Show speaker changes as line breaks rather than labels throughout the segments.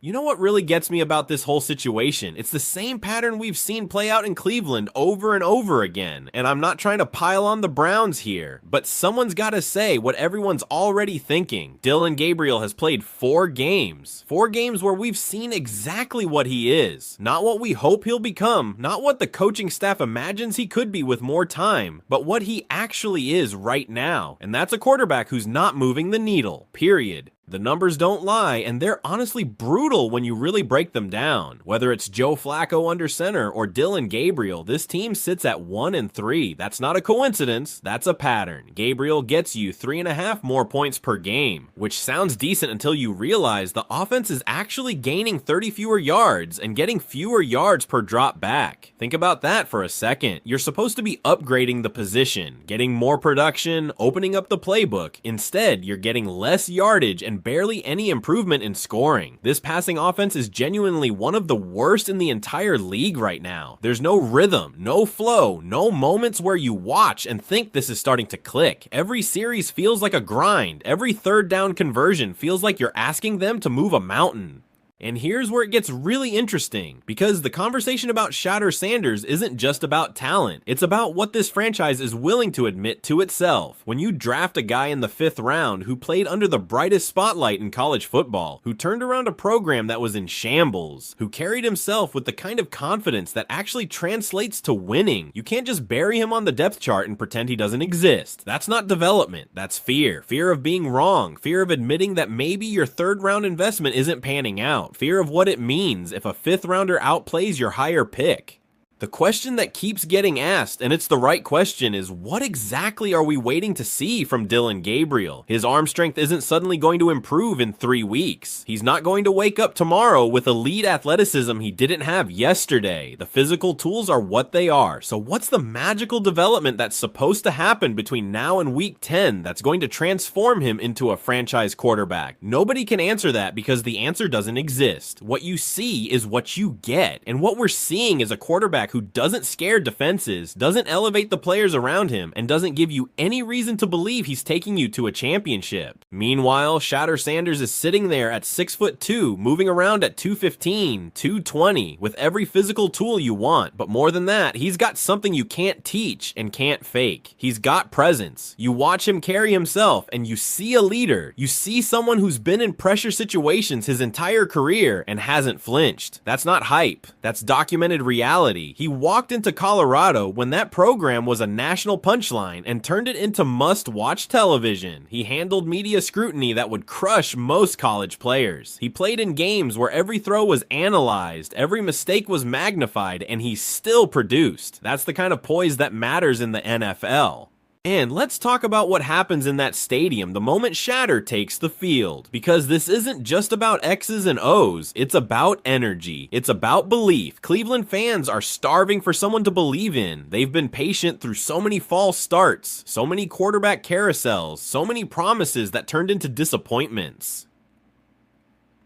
You know what really gets me about this whole situation? It's the same pattern we've seen play out in Cleveland over and over again. And I'm not trying to pile on the Browns here, but someone's got to say what everyone's already thinking. Dillon Gabriel has played 4 games. 4 games where we've seen exactly what he is. Not what we hope he'll become, not what the coaching staff imagines he could be with more time, but what he actually is right now. And that's a quarterback who's not moving the needle, period. The numbers don't lie, and they're honestly brutal when you really break them down. Whether it's Joe Flacco under center or Dillon Gabriel, this team sits at 1-3. That's not a coincidence, that's a pattern. Gabriel gets you 3.5 more points per game, which sounds decent until you realize the offense is actually gaining 30 fewer yards and getting fewer yards per drop back. Think about that for a second. You're supposed to be upgrading the position, getting more production, opening up the playbook. Instead, you're getting less yardage and barely any improvement in scoring. This passing offense is genuinely one of the worst in the entire league right now. There's no rhythm, no flow, no moments where you watch and think this is starting to click. Every series feels like a grind. Every third down conversion feels like you're asking them to move a mountain. And here's where it gets really interesting, because the conversation about Shedeur Sanders isn't just about talent. It's about what this franchise is willing to admit to itself. When you draft a guy in the 5th round who played under the brightest spotlight in college football, who turned around a program that was in shambles, who carried himself with the kind of confidence that actually translates to winning, you can't just bury him on the depth chart and pretend he doesn't exist. That's not development. That's fear. Fear of being wrong. Fear of admitting that maybe your 3rd round investment isn't panning out. Fear of what it means if a 5th rounder outplays your higher pick. The question that keeps getting asked, and it's the right question, is what exactly are we waiting to see from Dillon Gabriel? His arm strength isn't suddenly going to improve in 3 weeks. He's not going to wake up tomorrow with elite athleticism he didn't have yesterday. The physical tools are what they are. So what's the magical development that's supposed to happen between now and week 10 that's going to transform him into a franchise quarterback? Nobody can answer that because the answer doesn't exist. What you see is what you get. And what we're seeing is a quarterback who doesn't scare defenses, doesn't elevate the players around him, and doesn't give you any reason to believe he's taking you to a championship. Meanwhile, Shedeur Sanders is sitting there at 6'2", moving around at 215, 220, with every physical tool you want. But more than that, he's got something you can't teach and can't fake. He's got presence. You watch him carry himself, and you see a leader. You see someone who's been in pressure situations his entire career and hasn't flinched. That's not hype. That's documented reality. He walked into Colorado when that program was a national punchline and turned it into must-watch television. He handled media scrutiny that would crush most college players. He played in games where every throw was analyzed, every mistake was magnified, and he still produced. That's the kind of poise that matters in the NFL. And let's talk about what happens in that stadium the moment Shedeur takes the field. Because this isn't just about X's and O's, it's about energy. It's about belief. Cleveland fans are starving for someone to believe in. They've been patient through so many false starts, so many quarterback carousels, so many promises that turned into disappointments.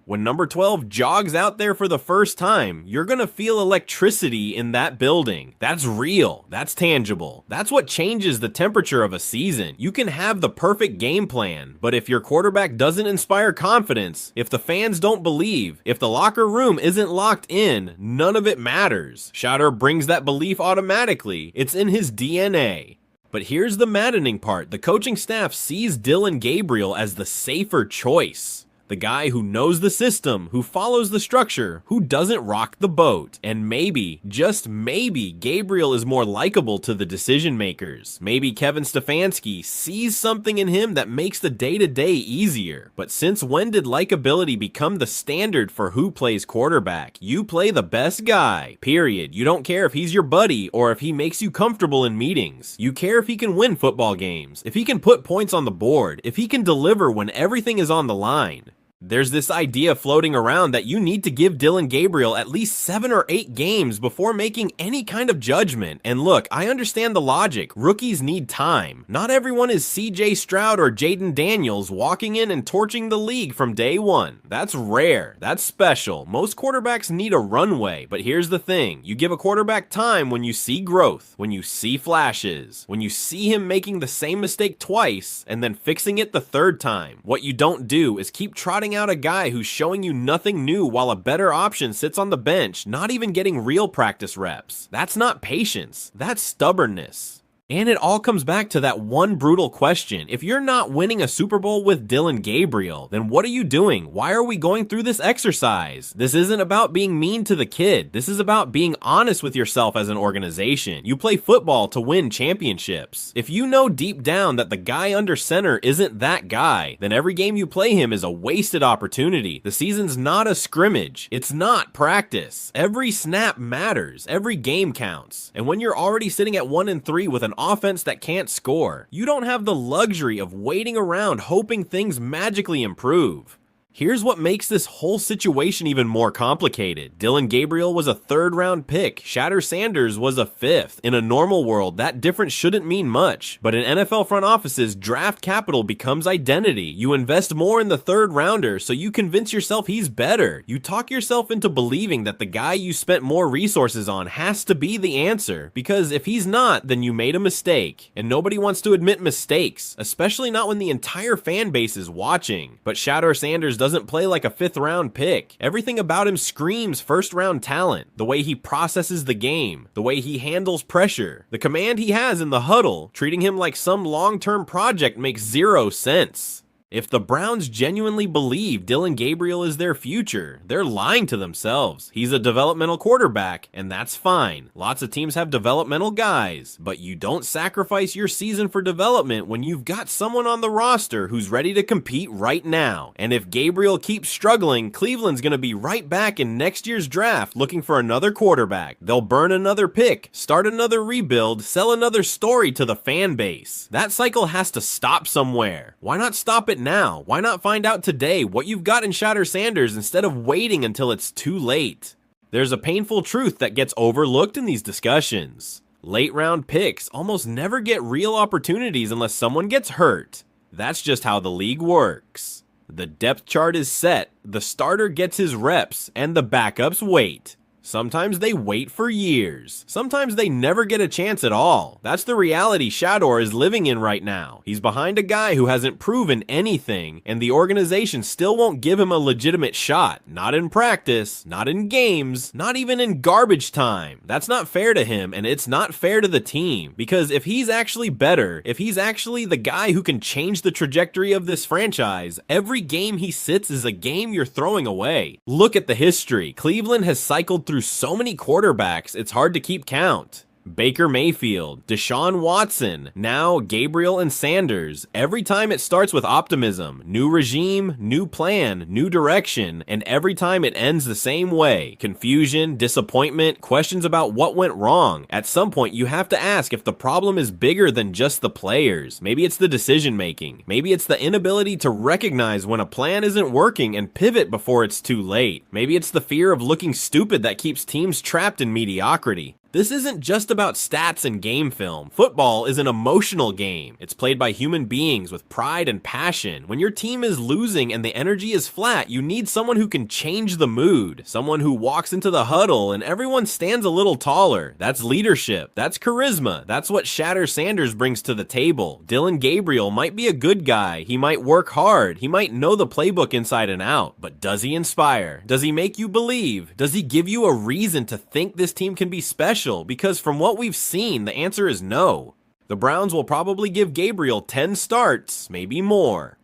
When number 12 jogs out there for the first time, you're gonna feel electricity in that building. That's real. That's tangible. That's what changes the temperature of a season. You can have the perfect game plan, but if your quarterback doesn't inspire confidence, if the fans don't believe, if the locker room isn't locked in, none of it matters. Shedeur brings that belief automatically. It's in his DNA. But here's the maddening part. The coaching staff sees Dillon Gabriel as the safer choice. The guy who knows the system, who follows the structure, who doesn't rock the boat. And maybe, just maybe, Gabriel is more likable to the decision makers. Maybe Kevin Stefanski sees something in him that makes the day-to-day easier. But since when did likability become the standard for who plays quarterback? You play the best guy, period. You don't care if he's your buddy or if he makes you comfortable in meetings. You care if he can win football games, if he can put points on the board, if he can deliver when everything is on the line. There's this idea floating around that you need to give Dillon Gabriel at least 7 or 8 games before making any kind of judgment. And look, I understand the logic. Rookies need time. Not everyone is CJ Stroud or Jaden Daniels walking in and torching the league from day one. That's rare. That's special. Most quarterbacks need a runway. But here's the thing. You give a quarterback time when you see growth, when you see flashes, when you see him making the same mistake twice and then fixing it the 3rd time. What you don't do is keep trotting sitting out a guy who's showing you nothing new while a better option sits on the bench, not even getting real practice reps. That's not patience, that's stubbornness. And it all comes back to that one brutal question. If you're not winning a Super Bowl with Dillon Gabriel, then what are you doing? Why are we going through this exercise? This isn't about being mean to the kid. This is about being honest with yourself as an organization. You play football to win championships. If you know deep down that the guy under center isn't that guy, then every game you play him is a wasted opportunity. The season's not a scrimmage. It's not practice. Every snap matters. Every game counts. And when you're already sitting at 1-3 with an offense that can't score, you don't have the luxury of waiting around hoping things magically improve. Here's what makes this whole situation even more complicated. Dillon Gabriel was a 3rd-round pick. Shedeur Sanders was a 5th. In a normal world, that difference shouldn't mean much. But in NFL front offices, draft capital becomes identity. You invest more in the 3rd rounder, so you convince yourself he's better. You talk yourself into believing that the guy you spent more resources on has to be the answer. Because if he's not, then you made a mistake. And nobody wants to admit mistakes, especially not when the entire fan base is watching. But Shedeur Sanders doesn't play like a 5th-round pick. Everything about him screams 1st-round talent. The way he processes the game, the way he handles pressure, the command he has in the huddle, treating him like some long-term project makes 0 sense. If the Browns genuinely believe Dillon Gabriel is their future, they're lying to themselves. He's a developmental quarterback, and that's fine. Lots of teams have developmental guys, but you don't sacrifice your season for development when you've got someone on the roster who's ready to compete right now. And if Gabriel keeps struggling, Cleveland's going to be right back in next year's draft looking for another quarterback. They'll burn another pick, start another rebuild, sell another story to the fan base. That cycle has to stop somewhere. Why not stop it now? Why not find out today what you've got in Shedeur Sanders instead of waiting until it's too late? There's a painful truth that gets overlooked in these discussions. Late round picks almost never get real opportunities unless someone gets hurt. That's just how the league works. The depth chart is set, the starter gets his reps, and the backups wait. Sometimes they wait for years. Sometimes they never get a chance at all. That's the reality Shedeur is living in right now. He's behind a guy who hasn't proven anything, and the organization still won't give him a legitimate shot. Not in practice, not in games, not even in garbage time. That's not fair to him, and it's not fair to the team. Because if he's actually better, if he's actually the guy who can change the trajectory of this franchise, every game he sits is a game you're throwing away. Look at the history. Cleveland has cycled through so many quarterbacks, it's hard to keep count. Baker Mayfield, Deshaun Watson, now Gabriel and Sanders. Every time it starts with optimism, new regime, new plan, new direction, and every time it ends the same way. Confusion, disappointment, questions about what went wrong. At some point, you have to ask if the problem is bigger than just the players. Maybe it's the decision making. Maybe it's the inability to recognize when a plan isn't working and pivot before it's too late. Maybe it's the fear of looking stupid that keeps teams trapped in mediocrity. This isn't just about stats and game film. Football is an emotional game. It's played by human beings with pride and passion. When your team is losing and the energy is flat, you need someone who can change the mood. Someone who walks into the huddle and everyone stands a little taller. That's leadership. That's charisma. That's what Shedeur Sanders brings to the table. Dillon Gabriel might be a good guy. He might work hard. He might know the playbook inside and out. But does he inspire? Does he make you believe? Does he give you a reason to think this team can be special? Because from what we've seen, the answer is no. The Browns will probably give Gabriel 10 starts, maybe more.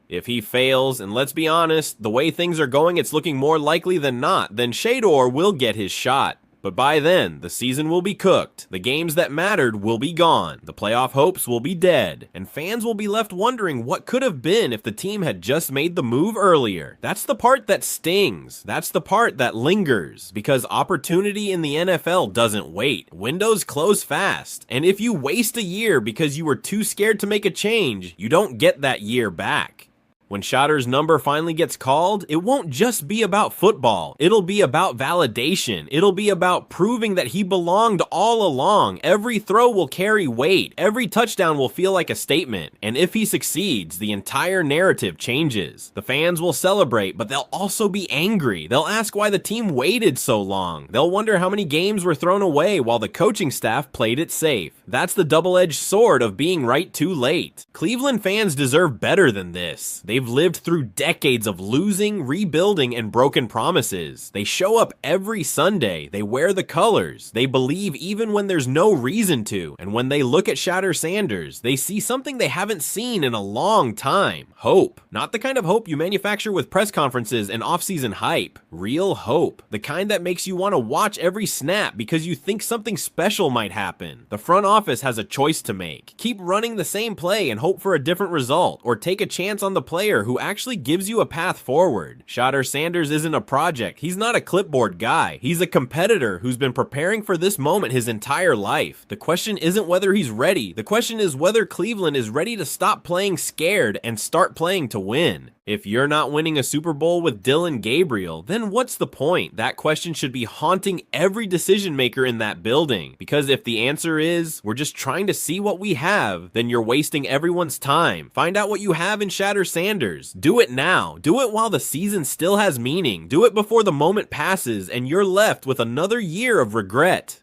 If he fails, and let's be honest, the way things are going, it's looking more likely than not, then Shedeur will get his shot. But by then, the season will be cooked, the games that mattered will be gone, the playoff hopes will be dead, and fans will be left wondering what could have been if the team had just made the move earlier. That's the part that stings. That's the part that lingers, because opportunity in the NFL doesn't wait. Windows close fast, and if you waste a year because you were too scared to make a change, you don't get that year back. When Shedeur's number finally gets called, it won't just be about football. It'll be about validation. It'll be about proving that he belonged all along. Every throw will carry weight. Every touchdown will feel like a statement. And if he succeeds, the entire narrative changes. The fans will celebrate, but they'll also be angry. They'll ask why the team waited so long. They'll wonder how many games were thrown away while the coaching staff played it safe. That's the double-edged sword of being right too late. Cleveland fans deserve better than this. They They've lived through decades of losing, rebuilding, and broken promises. They show up every Sunday, they wear the colors, they believe even when there's no reason to, and when they look at Shedeur Sanders, they see something they haven't seen in a long time. Hope. Not the kind of hope you manufacture with press conferences and off-season hype. Real hope. The kind that makes you want to watch every snap because you think something special might happen. The front office has a choice to make. Keep running the same play and hope for a different result, or take a chance on the player who actually gives you a path forward. Shedeur Sanders isn't a project. He's not a clipboard guy. He's a competitor who's been preparing for this moment his entire life. The question isn't whether he's ready. The question is whether Cleveland is ready to stop playing scared and start playing to win. If you're not winning a Super Bowl with Dylan Gabriel, then what's the point? That question should be haunting every decision maker in that building. Because if the answer is, we're just trying to see what we have, then you're wasting everyone's time. Find out what you have in Shedeur Sanders. Do it now. Do it while the season still has meaning. Do it before the moment passes and you're left with another year of regret.